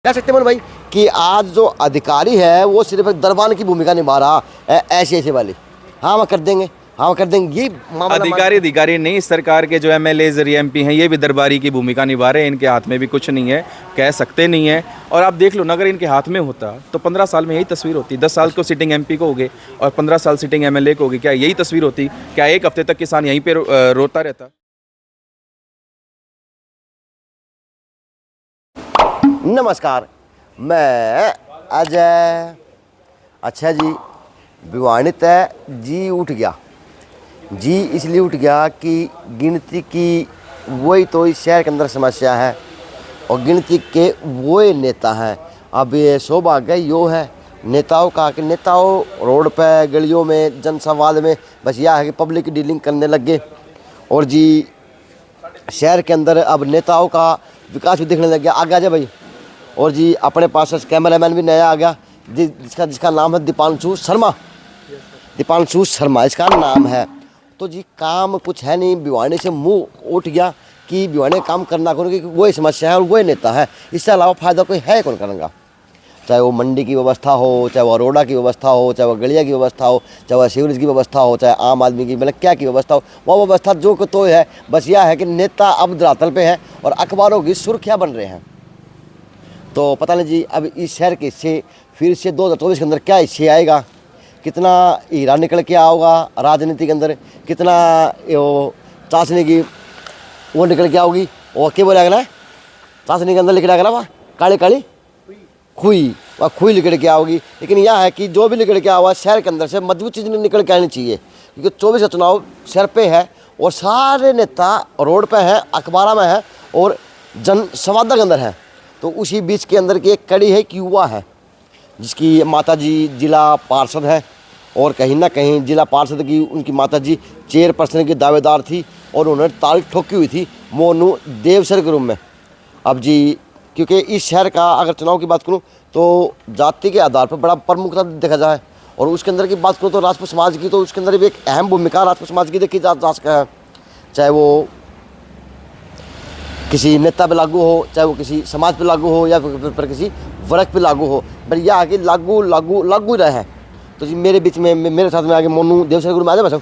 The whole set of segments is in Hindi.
कह सकते हैं भाई कि आज जो अधिकारी है वो सिर्फ एक दरबान की भूमिका निभा रहा है, ऐसे ऐसे वाली। हाँ हम कर देंगे, हाँ हम कर देंगे, ये अधिकारी नहीं, सरकार के जो एमएलए और एमपी हैं ये भी दरबारी की भूमिका निभा रहे हैं। इनके हाथ में भी कुछ नहीं है, कह सकते नहीं है। और आप देख लो ना, अगर इनके हाथ में होता तो 15 साल में यही तस्वीर होती। 10 साल को सिटिंग एमपी को हो गए और 15 साल सिटिंग एमएलए को हो गए, क्या यही तस्वीर होती? क्या एक हफ्ते तक किसान यहीं पे रोता रहता? नमस्कार, मैं अजय। अच्छा जी, विवादित है जी उठ गया जी, इसलिए उठ गया कि गिनती की वही तो इस शहर के अंदर समस्या है और गिनती के वही नेता हैं। अब ये सौभाग्य यो है नेताओं का कि नेताओं रोड पे, गलियों में, जनसंवाद में बस यह है कि पब्लिक डीलिंग करने लग गए। और जी शहर के अंदर अब नेताओं का विकास भी दिखने लग गया। आगे आ जाए भाई। और जी अपने पास कैमरामैन भी नया आ गया जिसका नाम है दीपांशु शर्मा। दीपांशु शर्मा इसका नाम है। तो जी काम कुछ है नहीं, भिवानी से मुंह उठ गया कि भिवानी काम करना करो, क्योंकि वही समस्या है और वही नेता है। इससे अलावा फ़ायदा कोई है कौन करेगा? चाहे वो मंडी की व्यवस्था हो, चाहे वो रोडा की व्यवस्था हो, चाहे वो गलिया की व्यवस्था हो, चाहे वो सीवरेज की व्यवस्था हो, चाहे आम आदमी की मतलब क्या की व्यवस्था हो, वो व्यवस्था जो को तो है। बस यह है कि नेता अब धरातल पे है और अखबारों की सुर्खियाँ बन रहे हैं। तो पता नहीं जी अब इस शहर के हिस्से फिर से 2024 के अंदर क्या हिस्से आएगा, कितना हीरा निकल के आओगा राजनीति के अंदर, कितना वो चाशनी की वो निकल के आओगी। और क्या बोलेगा ना, चाशनी के अंदर निकल आएगा ना वहाँ काली काली खुई, वह खुई निकल के आओगी। लेकिन यह है कि जो भी निकल के आओगा शहर के अंदर से मजबूत चीज़ निकल के आनी चाहिए, क्योंकि 24 का चुनाव शहर पे है और सारे नेता रोड पे हैं, अखबार में है और जन संवाद के अंदर है। तो उसी बीच के अंदर की एक कड़ी है कि युवा है जिसकी माताजी जिला पार्षद है और कहीं ना कहीं जिला पार्षद की उनकी माताजी चेयरपर्सन की दावेदार थी और उन्होंने ताल ठोकी हुई थी मोनू देवसर के रूम में। अब जी क्योंकि इस शहर का अगर चुनाव की बात करूं तो जाति के आधार पर बड़ा प्रमुखता देखा जाए और उसके अंदर की बात करूं तो राजपूत समाज की, तो उसके अंदर भी एक अहम भूमिका राजपूत समाज की देखी जा सकता है। चाहे वो किसी नेता पे लागू हो, चाहे वो किसी समाज पे लागू हो या फिर किसी वर्ग पे लागू हो, पर यह आगे लागू लागू लागू रहा है। तो जी मेरे बीच में मेरे साथ में आगे मोनू देवसर गुरु में आ जाए बस।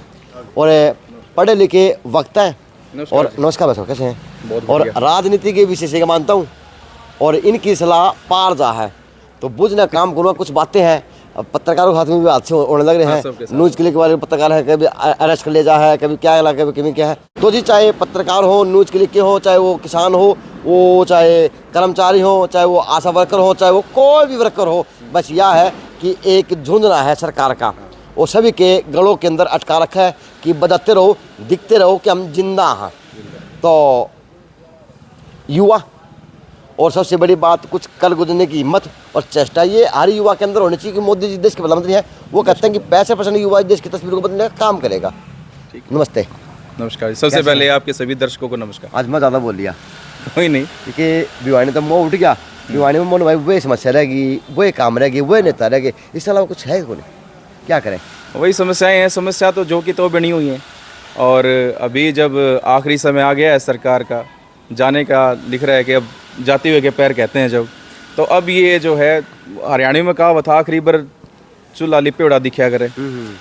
और पढ़े लिखे वक्ता हैं और नमस्कार बस, कैसे हैं? और राजनीति के विषय से मानता हूँ और इनकी सलाह पार जा है तो बुझना काम करूँगा। कुछ बातें हैं पत्रकारों के हाथ में भी हादसे होने लग रहे हैं। न्यूज़ क्लिक वाले पत्रकार है, कभी अरेस्ट कर लिया जा है, कभी क्या है, कभी क्या है। तो जी चाहे पत्रकार हो, न्यूज़ क्लिक के हो, चाहे वो किसान हो, वो चाहे कर्मचारी हो, चाहे वो आशा वर्कर हो, चाहे वो कोई भी वर्कर हो, बस यह है कि एक झुंझुना है सरकार का और सभी के गलों के अंदर अटका रखा है कि बजाते रहो, दिखते रहो कि हम जिंदा हैं। तो युवा और सबसे बड़ी बात कुछ कल गुजरने की हिम्मत और चेष्टा ये हर युवा के अंदर होनी चाहिए कि मोदी जी देश के प्रधानमंत्री हैं, वो कहते हैं कि 65% युवा देश की तस्वीर को बदलने का काम करेगा। नमस्ते। नमस्कार। सबसे पहले आपके सभी दर्शकों को नमस्कार। आज मैं ज़्यादा बोल लिया, कोई नहीं, क्योंकि भिवानी तो मुँह उठ गया। भिवानी में मोनू भाई वही समस्या रहेगी, वही काम रहेगी, वही नेता रहेगी, इसके अलावा कुछ है कौन? क्या करें? वही समस्याएं हैं। समस्या तो जो कि तो बनी हुई हैं और अभी जब आखिरी समय आ गया है सरकार का जाने का, लिख रहा है कि अब जाते हुए के पैर कहते हैं जब, तो अब ये जो है हरियाणा में कहा था आखिरी बार चूल्हा लिपे उड़ा दिखा करे।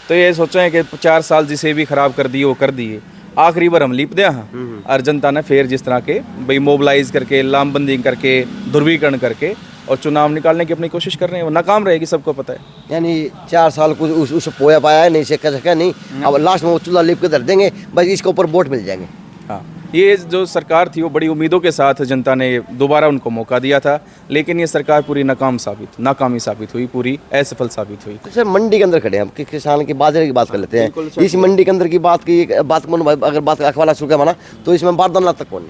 तो ये सोचा है कि 4 साल जिसे भी खराब कर दिए वो कर दिए, आखिरी बार हम लिप दिया। हाँ और जनता ने फिर जिस तरह के भाई मोबिलाइज करके, लामबंदी करके, ध्रुवीकरण करके और चुनाव निकालने की अपनी कोशिश कर रहे हैं, वो नाकाम रहेगी, सबको पता है। यानी 4 साल कुछ उस पोया पाया है नहीं, से कर सका नहीं, अब लास्ट में वो चूल्हा लिप के धर देंगे, बस इसके ऊपर वोट मिल जाएंगे। हाँ, ये जो सरकार थी वो बड़ी उम्मीदों के साथ जनता ने दोबारा उनको मौका दिया था, लेकिन ये सरकार पूरी नाकामी साबित हुई, पूरी असफल साबित हुई। तो सर मंडी के अंदर खड़े हैं हम कि किसान की बाजरे की बात कर लेते हैं। इस मंडी के अंदर की बात अगर बात अखबार शुरू करवाना तो इसमें बारदाना तक कौन है?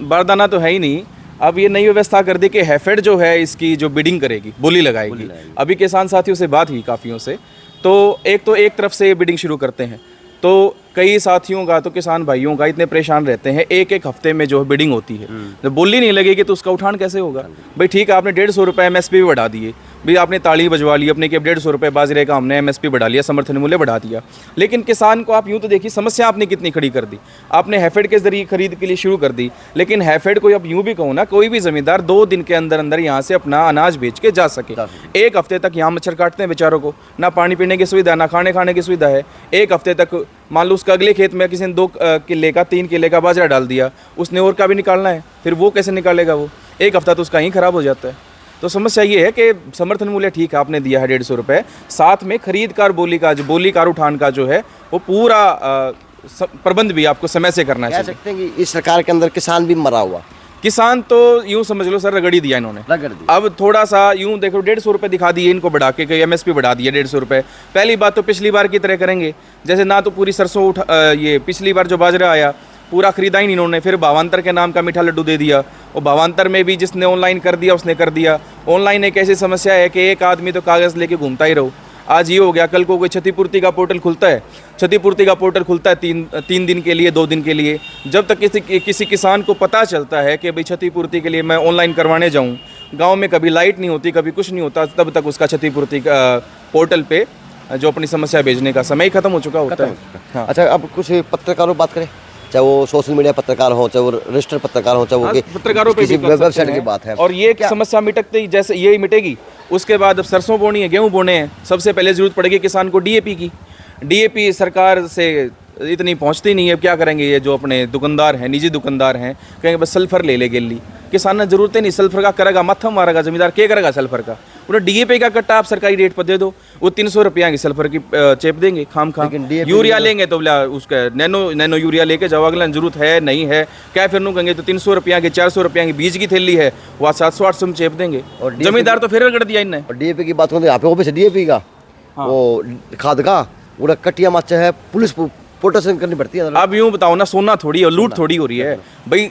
बारदाना तो है ही नहीं। अब ये नई व्यवस्था कर दी कि हैफेड जो है इसकी जो बिडिंग करेगी, बोली लगाएगी। अभी किसान साथियों से बात हुई काफ़ियों से, तो एक तरफ से ये बिडिंग शुरू करते हैं तो कई साथियों का तो किसान भाइयों का इतने परेशान रहते हैं, एक एक हफ्ते में जो बिडिंग होती है, जब बोली नहीं लगेगी तो उसका उठान कैसे होगा। भाई ठीक है, आपने 150 रुपये MSP भी बढ़ा दिए, भाई आपने ताली बजवा ली अपने कि 150 रुपये बाजरे का हमने MSP बढ़ा लिया, समर्थन मूल्य बढ़ा दिया, लेकिन किसान को आप यूँ तो देखिए समस्या आपने कितनी खड़ी कर दी। आपने हैफेड के जरिए खरीद के लिए शुरू कर दी, लेकिन हैफेड को अब यूँ भी कहूँ ना, कोई भी ज़मींदार 2 दिन के अंदर अंदर यहाँ से अपना अनाज बेच के जा सके। एक हफ्ते तक यहाँ मच्छर काटते हैं बेचारों को, ना पानी पीने की सुविधा, ना खाने की सुविधा है। एक हफ्ते तक मान लो उसका अगले खेत में किसी ने 2 किले का 3 किले का बाजरा डाल दिया, उसने और का भी निकालना है, फिर वो कैसे निकालेगा? वो एक हफ्ता तो उसका ही खराब हो जाता है। तो समस्या ये है कि समर्थन मूल्य ठीक है आपने दिया है 150 रुपये, साथ में खरीदकार बोलीकार उठान का जो है वो पूरा प्रबंध भी आपको समय से करना चाहिए। कह सकते हैं कि इस सरकार के अंदर किसान भी मरा हुआ। किसान तो यूँ समझ लो सर रगड़ ही दिया इन्होंने, रगड़ दिया। अब थोड़ा सा यूँ देखो 150 रुपये दिखा दिए इनको बढ़ा के, MSP बढ़ा दिया 150 रुपये। पहली बात तो पिछली बार की तरह करेंगे, जैसे ना तो पूरी सरसों ये पिछली बार जो बाजरा आया पूरा खरीदा ही नहीं इन्होंने, फिर भावांतर के नाम का मीठा लड्डू दे दिया, और भावांतर में भी जिसने ऑनलाइन कर दिया उसने कर दिया। ऑनलाइन एक ऐसी समस्या है कि एक आदमी तो कागज़ लेके घूमता ही रहो। आज ये हो गया, कल को कोई क्षतिपूर्ति का पोर्टल खुलता है, क्षतिपूर्ति का पोर्टल खुलता है 3 दिन के लिए, 2 दिन के लिए। जब तक किसी किसान को पता चलता है कि भाई क्षतिपूर्ति के लिए मैं ऑनलाइन करवाने जाऊँ, गाँव में कभी लाइट नहीं होती, कभी कुछ नहीं होता, तब तक उसका क्षतिपूर्ति का पोर्टल पे जो अपनी समस्या भेजने का समय ही खत्म हो चुका होता है। हाँ। अच्छा, अब कुछ पत्रकारों बात करें, चाहे वो सोशल मीडिया पत्रकार हो, चाहे वो रजिस्टर्ड पत्रकार हो, चाहे वो पत्रकारों पे किसी वेबसाइट की बात है, और ये समस्या मिटकते ही जैसे ये मिटेगी, उसके बाद अब सरसों बोनी है, गेहूं बोने हैं, सबसे पहले जरूरत पड़ेगी किसान को DAP की। DAP सरकार से इतनी पहुंचती नहीं है, क्या करेंगे ये जो अपने दुकानदार हैं, निजी दुकानदार हैं, कहेंगे बस सल्फर ले गेली। किसान ने जरूरत ही नहीं सल्फर का, करेगा माथा मारेगा जमींदार, क्या करेगा सल्फर का? उन्हें DAP का कट्टा आप सरकारी रेट पर दे दो, वो 300 रुपया की सल्फर की चेप देंगे खाम। यूरिया लेंगे तो बोला उसका नैनो यूरिया लेके जाओ, अगला जरूरत है नहीं है क्या, फिर नू कहेंगे तो 300 रुपया की 400 रुपया की बीज की थैली है, वह 700-800 में चेप देंगे, और जमींदार तो फिर रगड़ दिया इनने। और DAP की बात करें तो यहाँ पे ऑफिस है DAP का, वो खाद का पूरा कटिया माचा है, पुलिस प्रोटेक्शन करनी पड़ती है। अब यूँ बताओ ना, सोना थोड़ी और लूट थोड़ी हो रही है भाई।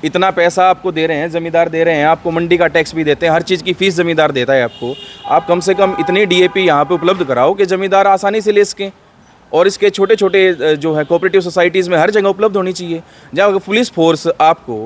इतना पैसा आपको दे रहे हैं, ज़मींदार दे रहे हैं आपको, मंडी का टैक्स भी देते हैं, हर चीज़ की फीस ज़मींदार देता है आपको। आप कम से कम इतनी DAP यहाँ पे उपलब्ध कराओ कि ज़मींदार आसानी से ले सकें, और इसके छोटे छोटे जो है कोऑपरेटिव सोसाइटीज़ में हर जगह उपलब्ध होनी चाहिए। जहाँ पुलिस फोर्स आपको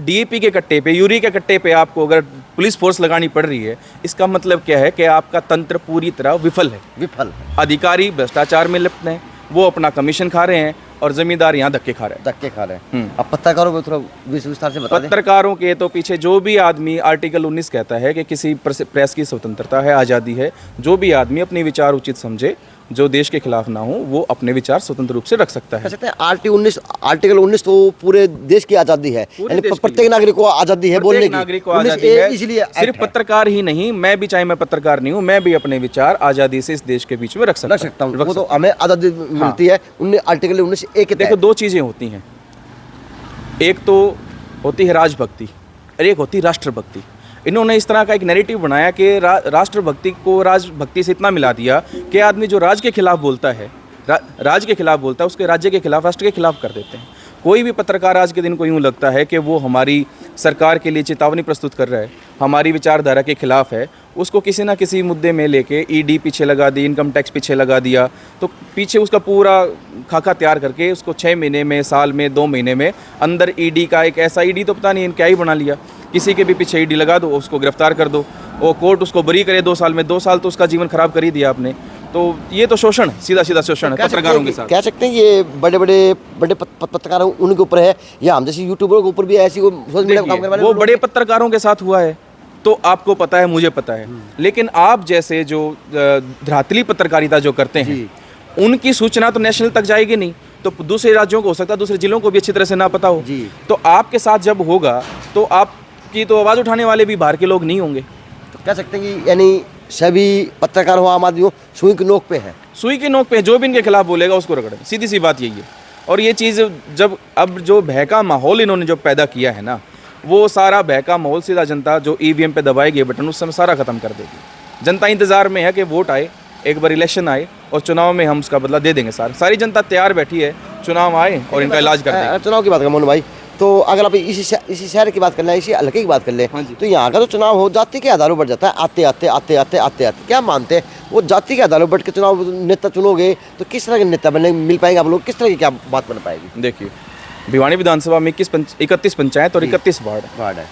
DAP के कट्टे पे, यूरिया के कट्टे पे आपको अगर पुलिस फोर्स लगानी पड़ रही है, इसका मतलब क्या है कि आपका तंत्र पूरी तरह विफल है। अधिकारी भ्रष्टाचार में लिप्त हैं, वो अपना कमीशन खा रहे हैं, और जमींदार यहाँ धक्के खा रहे हैं। अब पत्रकारों को थोड़ा विस्तार से बता दें। पत्रकारों के तो पीछे जो भी आदमी, आर्टिकल 19 कहता है कि किसी प्रेस की स्वतंत्रता है, आज़ादी है, जो भी आदमी अपने विचार उचित समझे, जो देश के खिलाफ ना हो, वो अपने विचार स्वतंत्र रूप से रख सकता है। आर्टिकल 19 तो पूरे देश की आज़ादी है, प्रत्येक नागरिक को आज़ादी है बोलने की, नागरिक को आज़ादी है। इसलिए सिर्फ पत्रकार ही नहीं, मैं भी, चाहे मैं पत्रकार नहीं हूँ, मैं भी अपने विचार आज़ादी से इस देश के बीच में रख सकता हूँ। वो तो हमें आज़ादी मिलती है। आर्टिकल 19 एक देखो 2 चीज़ें होती हैं, एक तो होती है राजभक्ति और एक होती है राष्ट्रभक्ति। इन्होंने इस तरह का एक नैरेटिव बनाया कि राष्ट्रभक्ति को राजभक्ति से इतना मिला दिया कि आदमी जो राज के खिलाफ बोलता है, राज के खिलाफ बोलता है, उसके राज्य के खिलाफ, राष्ट्र के खिलाफ कर देते हैं। कोई भी पत्रकार आज के दिन को यूँ लगता है कि वो हमारी सरकार के लिए चेतावनी प्रस्तुत कर रहा है, हमारी विचारधारा के खिलाफ है, उसको किसी ना किसी मुद्दे में लेके ED पीछे लगा दी, इनकम टैक्स पीछे लगा दिया, तो पीछे उसका पूरा खाका तैयार करके उसको 6 महीने में, साल में, 2 महीने में अंदर ED का एक ऐसा ED तो पता नहीं क्या ही बना लिया, किसी के भी पीछे ED लगा दो, उसको गिरफ्तार कर दो, और कोर्ट उसको बरी करे 2 साल में, 2 साल तो उसका जीवन खराब कर ही दिया आपने। तो ये तो शोषण, सीधा शोषण है पत्रकारों के साथ। कह सकते हैं ये बड़े पत्रकार उनके ऊपर है, या हम जैसे यूट्यूबरों के ऊपर भी ऐसी वो बड़े पत्रकारों के साथ हुआ है तो आपको पता है, मुझे पता है, लेकिन आप जैसे जो धरातली पत्रकारिता जो करते हैं, उनकी सूचना तो नेशनल तक जाएगी नहीं, तो दूसरे राज्यों को हो सकता है, दूसरे जिलों को भी अच्छी तरह से ना पता हो, तो आपके साथ जब होगा तो आपकी तो आवाज़ उठाने वाले भी बाहर के लोग नहीं होंगे। तो कह सकते हैं कि यानी सभी पत्रकार हो, आम आदमी हो, सुई की नोक पे है, सुई की नोक पे, जो भी इनके खिलाफ बोलेगा उसको रगड़े, सीधी सी बात यही है। और ये चीज़ जब अब जो भय का माहौल इन्होंने जो पैदा किया है ना, वो सारा भय का माहौल सीधा जनता जो EVM पे दबाएगी बटन, उस समय सारा खत्म कर देगी। जनता इंतजार में है कि वोट आए, एक बार इलेक्शन आए और चुनाव में हम उसका बदला दे देंगे। सारी जनता तैयार बैठी है, चुनाव आए और इनका इलाज कर देंगे। चुनाव की बात करें मोहन भाई, तो अगर आप इसी शहर की बात कर लें, इसी हल्के की बात कर लें, हाँ जी। तो यहाँ का तो चुनाव हो जाति के आधार पर बढ़ जाता है। आते आते क्या मानते हैं वो जाति के आधार पर बढ़ के चुनाव नेता चुनोगे तो किस तरह के नेता बने मिल पाएंगे आप लोग, किस तरह की क्या बात बन पाएगी? देखिए, भिवानी विधानसभा में 31 पंचायत और 31 वार्ड है।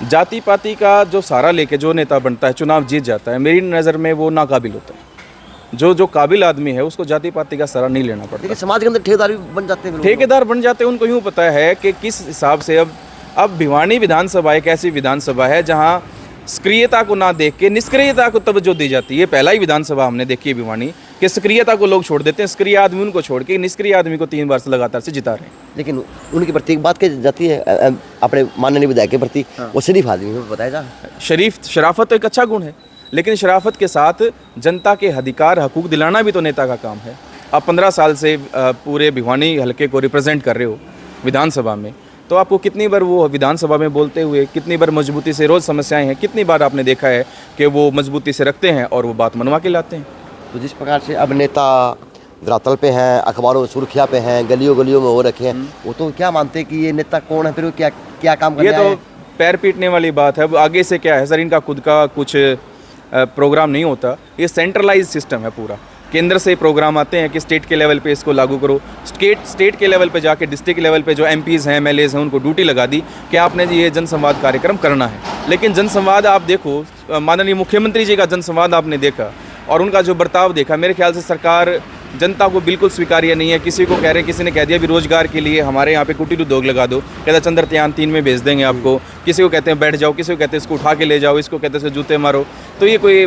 जाति पाति का जो सहारा लेके जो नेता बनता है, चुनाव जीत जाता है, मेरी नज़र में वो नाकाबिल होता है। जो काबिल आदमी है उसको जाति पाति का सहारा नहीं लेना पड़ता। लेकिन समाज के अंदर ठेकेदार भी बन जाते हैं, ठेकेदार बन जाते हैं। उनको यूँ पता है कि किस हिसाब से अब भिवानी विधानसभा एक ऐसी विधानसभा है जहाँ सक्रियता को ना देख के निष्क्रियता को तवज्जो दी जाती है। पहला ही विधानसभा हमने देखी है भिवानी कि सक्रियता को लोग छोड़ देते हैं, सक्रिय आदमी उनको छोड़ के निष्क्रिय आदमी को 3 बार से लगातार से जिता रहे हैं। लेकिन उनके प्रति एक बात कही जाती है अपने माननीय विधायक के प्रति, वो शरीफ आदमी है, बताया जा। शराफत तो एक अच्छा गुण है, लेकिन शराफत के साथ जनता के अधिकार हकूक दिलाना भी तो नेता का काम है। आप 15 साल से पूरे भिवानी हलके को रिप्रेजेंट कर रहे हो विधानसभा में, तो आपको कितनी बार वो विधानसभा में बोलते हुए, कितनी बार मजबूती से रोज़ समस्याएं हैं, कितनी बार आपने देखा है कि वो मजबूती से रखते हैं और वो बात मनवा के लाते हैं। तो जिस प्रकार से अब नेता धरातल पे हैं, अखबारों में सुर्खियाँ पे हैं, गलियों गलियों में हो रखे हैं, वो तो क्या मानते हैं कि ये नेता कौन है, फिर वो क्या काम करने ये तो पैर पीटने वाली बात है। अब आगे से क्या है सर, इनका खुद का कुछ प्रोग्राम नहीं होता। ये सेंट्रलाइज सिस्टम है पूरा, केंद्र से प्रोग्राम आते हैं कि स्टेट के लेवल पे इसको लागू करो। स्टेट के लेवल पे जाके डिस्ट्रिक्ट लेवल पे जो MPs हैं, MLAs हैं, उनको ड्यूटी लगा दी कि आपने ये जनसंवाद कार्यक्रम करना है। लेकिन जनसंवाद आप देखो, माननीय मुख्यमंत्री जी का जनसंवाद आपने देखा और उनका जो बर्ताव देखा, मेरे ख्याल से सरकार जनता को बिल्कुल स्वीकार्य नहीं है। किसी को कह रहे, किसी ने कह दिया भी रोजगार के लिए हमारे यहाँ पे कुटीर उद्योग लगा दो, कहता चंद्रयान 3 में भेज देंगे आपको। किसी को कहते हैं बैठ जाओ, किसी को कहते हैं इसको उठा के ले जाओ, इसको कहते हैं जूते मारो। तो ये कोई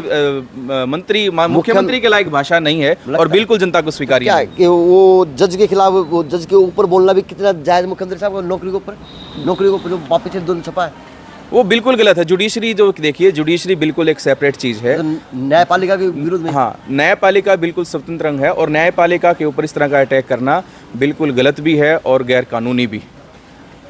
मुख्यमंत्री के लायक भाषा नहीं है और बिल्कुल जनता को स्वीकार्य क्या कि वो जज के खिलाफ, वो जज के ऊपर बोलना भी कितना जायज मुख्यमंत्री साहब को, नौकरी के ऊपर जो वापिस दोनों छपा है वो बिल्कुल गलत है। जुडिशरी जो देखिए, जुडिशरी बिल्कुल एक सेपरेट चीज़ है। तो न्यायपालिका के विरोध में, हाँ, न्यायपालिका बिल्कुल स्वतंत्र अंग है और न्यायपालिका के ऊपर इस तरह का अटैक करना बिल्कुल गलत भी है और गैर कानूनी भी,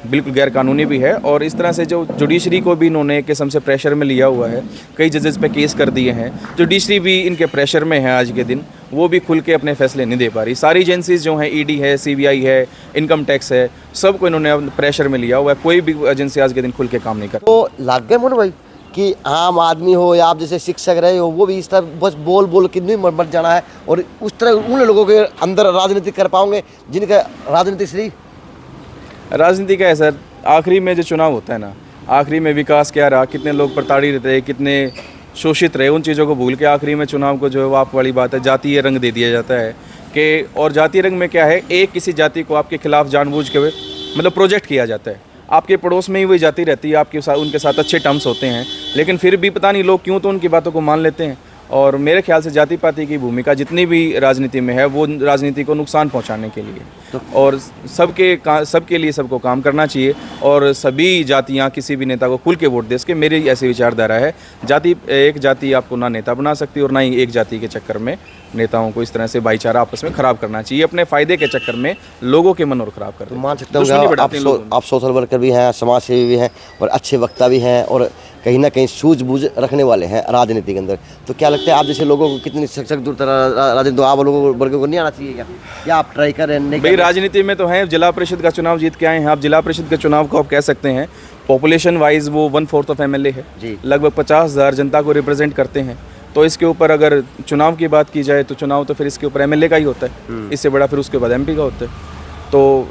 बिल्कुल गैर कानूनी भी है। और इस तरह से जो जुडिशरी को भी इन्होंने किस्म से प्रेशर में लिया हुआ है, कई जजेस पे केस कर दिए हैं। जुडिशरी भी इनके प्रेशर में है आज के दिन, वो भी खुल के अपने फैसले नहीं दे पा रही। सारी एजेंसीज जो हैं, ED है, CBI है, इनकम टैक्स है, सबको इन्होंने प्रेशर में लिया हुआ है। कोई भी एजेंसी आज के दिन खुल के काम नहीं कर। तो लग गए मोनू भाई कि आम आदमी हो या आप जैसे शिक्षक रहे हो, वो भी इस तरह बस बोल के नहीं मर जाना है और उस तरह उन लोगों के अंदर राजनीति कर पाओगे जिनका राजनीति श्री राजनीति का है सर। आखिरी में जो चुनाव होता है ना, आखिरी में विकास क्या रहा, कितने लोग प्रताड़ित रहे, कितने शोषित रहे, उन चीज़ों को भूल के आखिरी में चुनाव को जो है वो आप वाली बात है जातीय रंग दे दिया जाता है कि, और जातीय रंग में क्या है, एक किसी जाति को आपके खिलाफ जानबूझ के मतलब प्रोजेक्ट किया जाता है। आपके पड़ोस में ही वही जाति रहती है, आपके साथ उनके साथ अच्छे टर्म्स होते हैं, लेकिन फिर भी पता नहीं लोग क्यों तो उनकी बातों को मान लेते हैं। और मेरे ख्याल से जाति पाति की भूमिका जितनी भी राजनीति में है वो राजनीति को नुकसान पहुंचाने के लिए, और सबके लिए सबको काम करना चाहिए और सभी जातियां किसी भी नेता को खुल के वोट दे सके। मेरी ऐसी विचारधारा है। एक जाति आपको ना नेता बना सकती और ना ही एक जाति के चक्कर में नेताओं को इस तरह से भाईचारा आपस में खराब करना चाहिए, अपने फायदे के चक्कर में लोगों के मन और खराब कर। तो मान सकते हो आप सोशल वर्कर भी हैं, समाज सेवी भी हैं और अच्छे वक्ता भी हैं और कहीं ना कहीं सूझबूझ रखने वाले हैं राजनीति के अंदर। तो क्या लगता है आप जैसे लोगों को कितनी सख्त दूर राजनीति, तो आप लोगों वर्गों को नहीं आना चाहिए क्या आप ट्राई कर रहे हैं? भाई राजनीति में तो हैं, जिला परिषद का चुनाव जीत के आए हैं आप। जिला परिषद के चुनाव को आप कह सकते हैं पॉपुलेशन वाइज वो 1/4 ऑफ MLA है, लगभग 50,000 जनता को रिप्रेजेंट करते हैं। तो इसके ऊपर अगर चुनाव की बात की जाए तो चुनाव तो फिर इसके ऊपर MLA का ही होता है, इससे बड़ा फिर उसके बाद MP का होता है। तो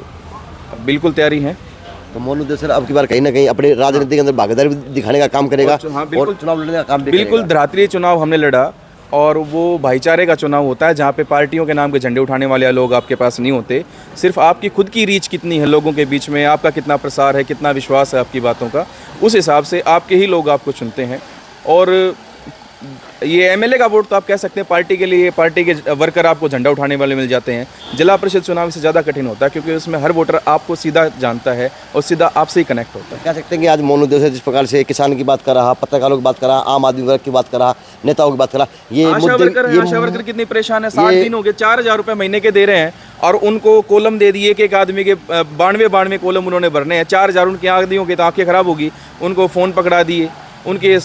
बिल्कुल तैयारी है। तो मोनू देव सर अब की बार कहीं ना कहीं अपने राजनीति के अंदर भागीदारी दिखाने का काम करेगा और चुनाव लड़ने का काम भी बिल्कुल। धरातलीय चुनाव हमने लड़ा और वो भाईचारे का चुनाव होता है जहाँ पे पार्टियों के नाम के झंडे उठाने वाले लोग आपके पास नहीं होते। सिर्फ आपकी खुद की रीच कितनी है लोगों के बीच में, आपका कितना प्रसार है, कितना विश्वास है आपकी बातों का, उस हिसाब से आपके ही लोग आपको चुनते हैं। और ये MLA का वोट तो आप कह सकते हैं पार्टी के लिए, पार्टी के वर्कर आपको झंडा उठाने वाले मिल जाते हैं। जिला परिषद चुनाव से ज़्यादा कठिन होता है क्योंकि उसमें हर वोटर आपको सीधा जानता है और सीधा आपसे ही कनेक्ट होता है। कह सकते हैं कि आज मोनू देव से जिस प्रकार से किसान की बात कर रहा, पत्रकारों की बात कर रहा, आम आदमी वर्ग की बात कर रहा, नेताओं की बात कर रहा, ये आशा वर्कर कितनी परेशान है। 60 दिन हो गए, 4,000 रुपये महीने के दे रहे हैं और उनको कोलम दे दिए कि एक आदमी के 92 कोलम उन्होंने भरने हैं। 4,000 उनकी आदमियों की तो आँखें खराब होगी, उनको फ़ोन पकड़ा दिए उनके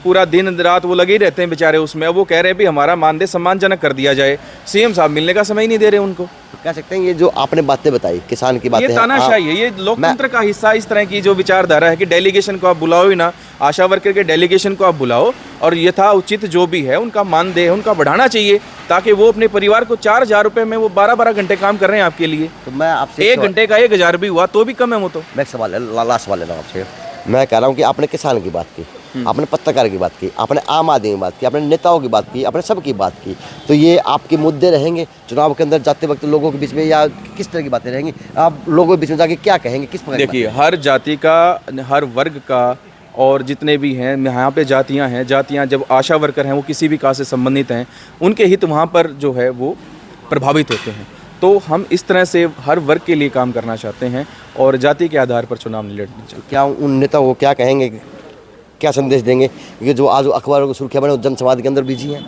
पूरा दिन रात वो लगे ही रहते हैं बेचारे उसमें। अब वो कह रहे हैं भी हमारा मानदेय सम्मानजनक कर दिया जाए, सीएम साहब मिलने का समय ही नहीं दे रहे उनको। तो कह सकते हैं ये जो आपने बातें बताई किसान की बातें ये तानाशाही है, ये लोकतंत्र का हिस्सा इस तरह की जो विचारधारा है कि डेलीगेशन को आप बुलाओ ही ना, आशा वर्कर के डेलीगेशन को आप बुलाओ और यथाउचित जो भी है उनका मानदेय उनका बढ़ाना चाहिए, ताकि वो अपने परिवार को 4,000 रुपये में वो 12-12 घंटे काम कर रहे हैं आपके लिए। तो मैं आपसे 1 घंटे का 1,000 भी हुआ तो भी कम है वो। तो मैं एक सवाल है, लास्ट सवाल लेना आपसे। मैं कह रहा हूँ कि आपने किसान की बात की, आपने पत्रकार की बात की, आपने आम आदमी की बात की, आपने नेताओं की बात की, आपने सबकी बात की, तो ये आपके मुद्दे रहेंगे चुनाव के अंदर जाते वक्त लोगों के बीच में, या किस तरह की बातें रहेंगी? आप लोगों के बीच में जाके क्या कहेंगे, किस प्रकार? देखिए, हर जाति का, हर वर्ग का और जितने भी हैं यहाँ पे जातियाँ जब आशा वर्कर हैं वो किसी भी कास्ट से संबंधित हैं, उनके हित वहाँ पर जो है वो प्रभावित होते हैं। तो हम इस तरह से हर वर्ग के लिए काम करना चाहते हैं और जाति के आधार पर चुनाव नहीं लड़ना चाहते। क्या उन नेताओं को क्या कहेंगे, क्या संदेश देंगे? क्योंकि जो आज अखबारों की सुर्खियां बने वो जनसंवाद के अंदर बिजी हैं,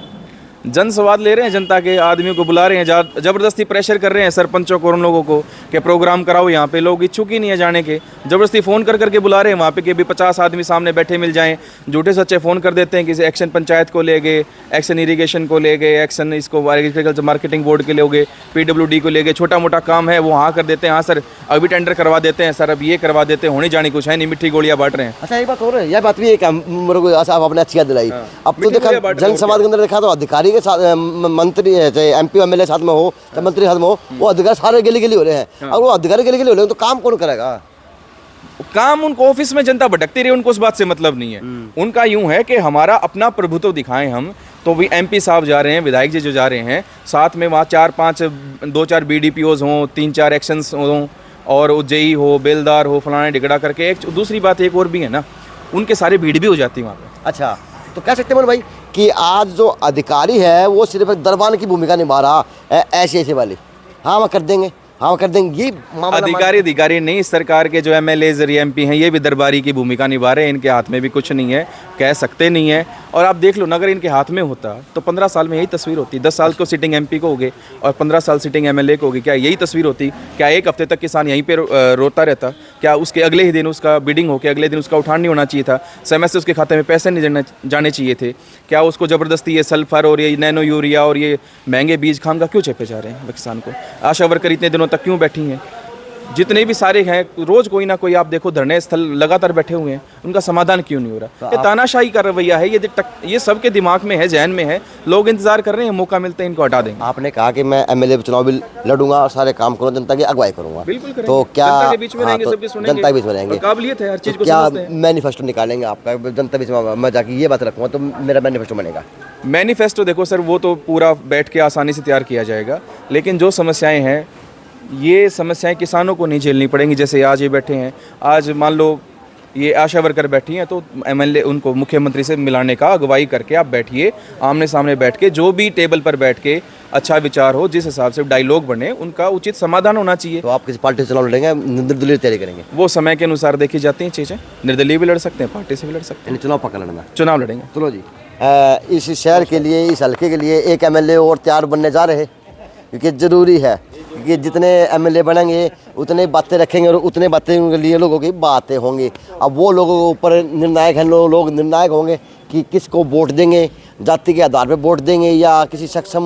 जनसंवाद ले रहे हैं, जनता के आदमियों को बुला रहे हैं, ज़बरदस्ती प्रेशर कर रहे हैं सरपंचों को और उन लोगों को कि प्रोग्राम कराओ यहाँ पे। लोग इच्छुक ही नहीं है जाने के, ज़बरदस्ती फ़ोन कर करके बुला रहे हैं वहाँ पे कि भी 50 आदमी सामने बैठे मिल जाएं। झूठे सच्चे फ़ोन कर देते हैं, किसी एक्शन पंचायत को ले गए, एक्शन इरीगेशन को ले गए, एक्शन इसको एग्रीकल्चर मार्केटिंग बोर्ड के ले गए, PWD को ले गए, छोटा मोटा काम है वो हाँ कर देते हैं, हाँ सर अभी टेंडर करवा देते हैं, सर अब ये करवा देते हैं, होने जाने कुछ है नहीं, मिट्टी गोलियाँ बांट रहे हैं। अच्छा ये बात हो रही है, यह बात भी एक मेरे को आप आपने अच्छी याद दिलाई। अब तो देखा जनसंवाद के अंदर देखा तो अधिकारी के साथ मंत्री है, चाहे MP MLA साथ में हो चाहे मंत्री साथ में हो, वो अधिकारी सारे गली गली हो रहे हैं। और वो अधिकारी गली गली हो रहे हैं तो काम कौन करेगा? काम उनको ऑफिस में जनता भटकती रही, उनको उस बात से मतलब नहीं है। उनका यूं है कि हमारा अपना प्रभुत्व दिखाएं हम, तो भी MP साहब जा रहे हैं, विधायक जी जो जा रहे हैं, साथ में वहाँ 2-4 BDPOs हों, 3-4 एक्शंस हों और JE हो, बेलदार हो, फलाने ढिगड़ा करके। एक दूसरी बात एक और भी है ना, उनके सारे भीड़ भी हो जाती है वहाँ पर। अच्छा, तो कह सकते हैं भाई कि आज जो अधिकारी है वो सिर्फ एक दरबान की भूमिका निभा रहा है, ऐसे वाली, हाँ वह कर देंगे, हाँ वो कर देंगे, ये अधिकारी नहीं, सरकार के जो MLAs और MP हैं ये भी दरबारी की भूमिका निभा रहे हैं। इनके हाथ में भी कुछ नहीं है, कह सकते नहीं है। और आप देख लो ना, अगर इनके हाथ में होता तो 15 साल में यही तस्वीर होती। 10 साल को सिटिंग MP को हो गए और 15 साल सिटिंग MLA को हो गई, क्या यही तस्वीर होती? क्या एक हफ्ते तक किसान यहीं पे रोता रहता? क्या उसके अगले ही दिन उसका बिडिंग हो के अगले दिन उसका उठान नहीं होना चाहिए था? समय से उसके खाते में पैसे नहीं जाने चाहिए थे? क्या उसको ज़बरदस्ती ये सल्फर और ये नैनो यूरिया और ये महंगे बीज खाम का क्यों चेपे जा रहे हैं किसान को? आशा वर्कर इतने दिनों तक क्यों बैठी हैं? जितने भी सारे हैं रोज कोई ना कोई आप देखो धरने स्थल लगातार बैठे हुए हैं, उनका समाधान क्यों नहीं हो रहा? ये तानाशाही का रवैया है, ये सबके दिमाग में है, जहन में है। लोग इंतजार कर रहे हैं, मौका मिलते हैं इनको हटा देंगे। आपने कहा कि मैं MLA चुनाव भी लड़ूंगा और सारे काम करूँगा, जनता की अगुवाई करूँगा। बिल्कुल करेंगे। तो क्या जनता के बीच में रहेंगे, सबकी सुनेंगे, जनता के बीच में रहेंगे, काबिलियत है हर चीज को क्या समझते हैं। मैनिफेस्टो निकालेंगे आपका जनता बीच में? मैं जाके ये बात रखूँगा तो मेरा मैनिफेस्टो बनेगा। मैनिफेस्टो देखो सर, वो तो पूरा बैठ के आसानी से तैयार किया जाएगा, लेकिन जो समस्याएं हैं ये समस्याएं किसानों को नहीं झेलनी पड़ेंगी। जैसे आज ये बैठे हैं, आज मान लो ये आशा वर्कर बैठी हैं, तो MLA उनको मुख्यमंत्री से मिलाने का अगुवाई करके आप बैठिए, आमने सामने बैठ के जो भी टेबल पर बैठ के अच्छा विचार हो, जिस हिसाब से डायलॉग बने, उनका उचित समाधान होना चाहिए। तो आप किसी पार्टी से चुनाव लड़ेंगे, निर्दलीय तैयारी करेंगे? वो समय के अनुसार देखी जाती हैं चीज़ें, निर्दलीय भी लड़ सकते हैं, पार्टी से भी लड़ सकते हैं। चुनाव पक्का लड़ना? चुनाव लड़ेंगे। चलो जी, इस शहर के लिए, इस हल्के के लिए एक MLA और तैयार बनने जा रहे हैं, क्योंकि ज़रूरी है, क्योंकि जितने MLA बनेंगे उतने बातें रखेंगे और उतने बातें उनके लिए लोगों की बातें होंगी। अब वो लोगों के ऊपर निर्णायक हैं, लोग निर्णायक होंगे कि किसको वोट देंगे, जाति के आधार पर वोट देंगे या किसी सक्षम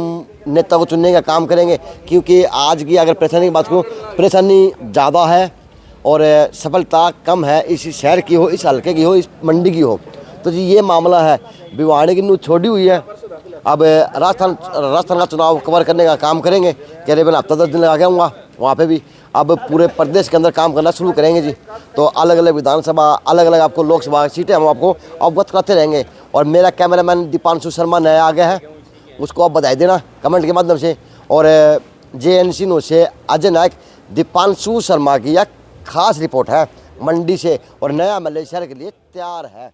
नेता को चुनने का काम करेंगे। क्योंकि आज की अगर परेशानी की बात करूँ, परेशानी ज़्यादा है और सफलता कम है, इस शहर की हो, इस हल्के की हो, इस मंडी की हो। तो जी ये मामला है, भिवानी की न्यूज़ छोड़ी हुई है। अब राजस्थान का चुनाव कवर करने का काम करेंगे, करीबन हफ्ता 10 दिन लगा के आऊँगा वहाँ पे भी। अब पूरे प्रदेश के अंदर काम करना शुरू करेंगे जी। तो अलग अलग विधानसभा, अलग अलग आपको लोकसभा सीटें हम आपको अवगत कराते रहेंगे। और मेरा कैमरामैन दीपांशु शर्मा नया आ गया है, उसको आप बधाई देना कमेंट के माध्यम से। और JNC न्यूज़ से अजय नायक, दीपांशु शर्मा की यह खास रिपोर्ट है मंडी से, और नया MLA शहर के लिए तैयार है।